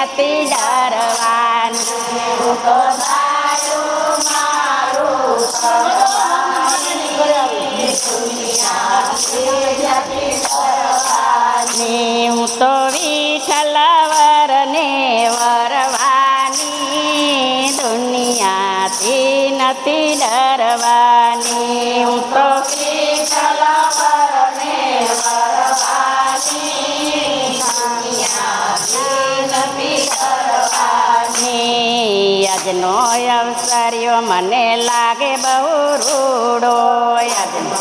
નથી ડરવાની. હું તો ધાર્યું મારું કરવાની, દુનિયાથી નથી ડરવાની. હું તો વિઠ્ઠલ વરને વરવાની, દુનિયાથી નથી ડરવાની. હું તો વિઠ્ઠલ વરને વરવાની, દુનિયાથી નથી ડરવાની. આજનો અવસર્યો મને લાગે બહુ રૂડો, આજનો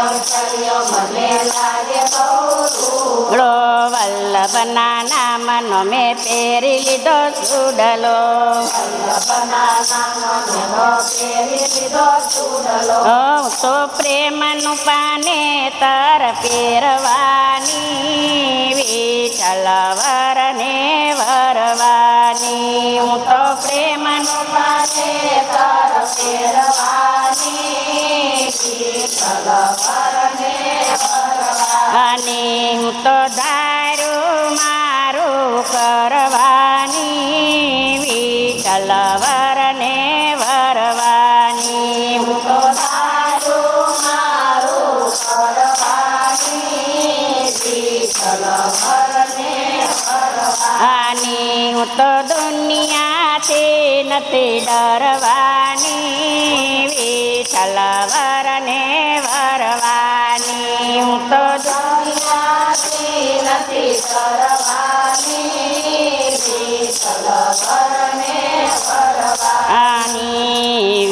અવસર્યો મને લાગે બહુ રૂડો. વલ્લભના નામનો મેં પહેરી લીધો સુડલો, વલ્લભના નામનો પહેરી લીધો સુડલો. હું તો પ્રેમનું પાને તર પહેરવાની, વિઠ્ઠલ વરને વરવાની. હું તો પ્રેમનું પાને તર પહેરવાની, વિઠ્ઠલ વરને વરવાની. હું તો ધાર્યું મારું કરવાની, વિઠ્ઠલ વરને વરવાની. હું તો ધાર્યું મારું કરવાની, વિઠ્ઠલ વરને વરવાની. હું તો દુનિયાથી નથી ડરવાની, વિઠ્ઠલ વરને વરવાની. હું તો દુનિયાથી નથી ડરવાની, વિઠ્ઠલ વરને વરવાની.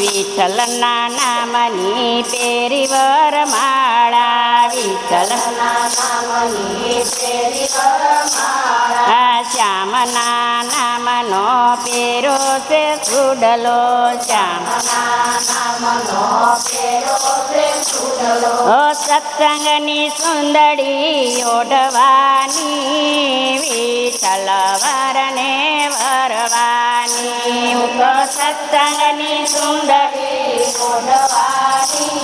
વિઠ્ઠલના નામની પેરી વરમાળા, વિઠ્ઠલના નામની પેરી વરમાળા. શ્યામના નામનો પેરો છે સુડલો, શ્યામના નામનો પેરો છે સુડલો. સત્સંગની સુંદરી ઓઢવાની, વિઠ્ઠલ વરને વરવાની. હું તો સત્સંગની સુંદરી ઓઢવાની,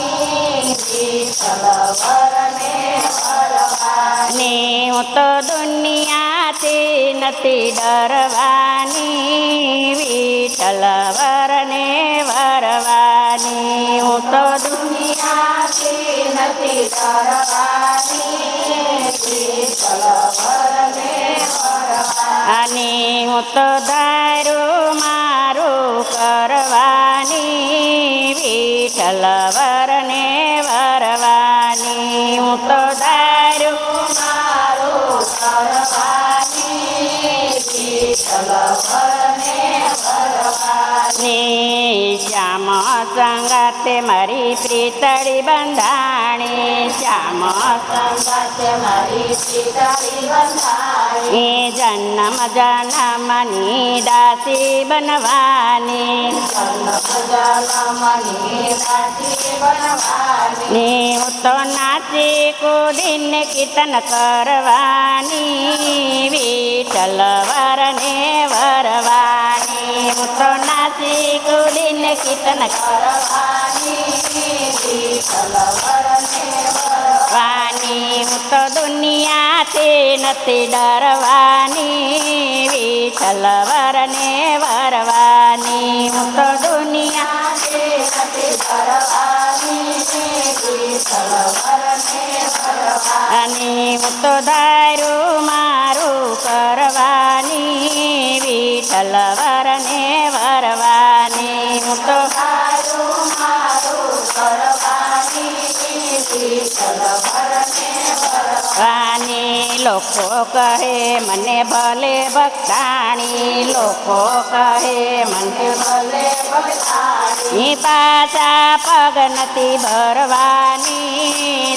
વિઠ્ઠલ વરને વરવાની. હું તો દુનિયાથી નથી ડરવાની, વિઠ્ઠલ વરને વરવાની. હું તો દુનિયાથી નથી ડરવાની, વિઠ્ઠલ વરને વરવાની. હું તો ધાર્યું મારું કરવાની, વિઠ્ઠલ વરને વરવાની. હું તો ધાર્યું મારું કરવાની, વિઠ્ઠલ વરને વરવાની. શ્યામ સંગાતે મારી પ્રીતળી બંધાણી, શ્યામ સંગાતે મારી પ્રીતળી બંધાણી. જન્મ જન્મની દાસી બનવાની, જન્મ જન્મની દાસી બનવાની. હું તો નાચી કૂદીને કીર્તન કરવાની, વિઠ્ઠલ વરને વરવાની. હું તો નાચી કૂદીને કીર્તન કરવાની, વિઠ્ઠલ વરને વરવાની. હું તો દુનિયાથી નથી ડરવાની, વિઠ્ઠલ વરને વરવાની. હું તો દુનિયાથી નથી ડરવાની, વિઠ્ઠલ વરને વરવાની. હું તો ધાર્યું મારું કરવાની, વિઠ્ઠલ વરને વરવાની. હું તો ધાર્યું મારું કરવાની, વિઠ્ઠલ વરને વરવાની. લોકો કહે મને ભલે ભક્તાણી, લોકો કહે મને ભલે ભક્તાણી. પાછા પગ નથી ભરવાની,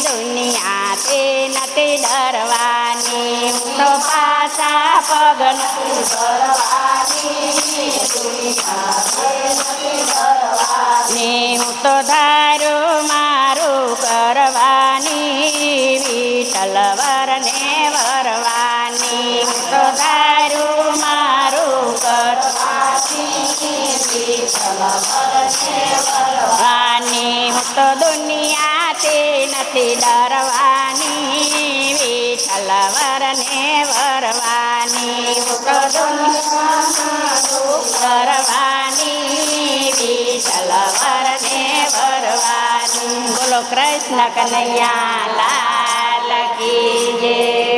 દુનિયાથી નથી ડરવાની. તો પાછા પગ નથી ભરવાની, દુનિયાથી નથી ડરવાની. હું તો ધાર્યું મારું કરવાની, વિઠ્ઠલ વરને વરવાની. હું તો ધાર્યું મારું કરવાની, વિઠ્ઠલ વરને વરવાની. હું તો દુનિયાથી નથી ડરવાની, વિઠ્ઠલ વરને વરવાની. હું દુનિયામાં દુઃખ કરવાની વિઠ્ઠલ વરને ભરવાની. બોલો કૃષ્ણ કનૈયા લાલ કી જય.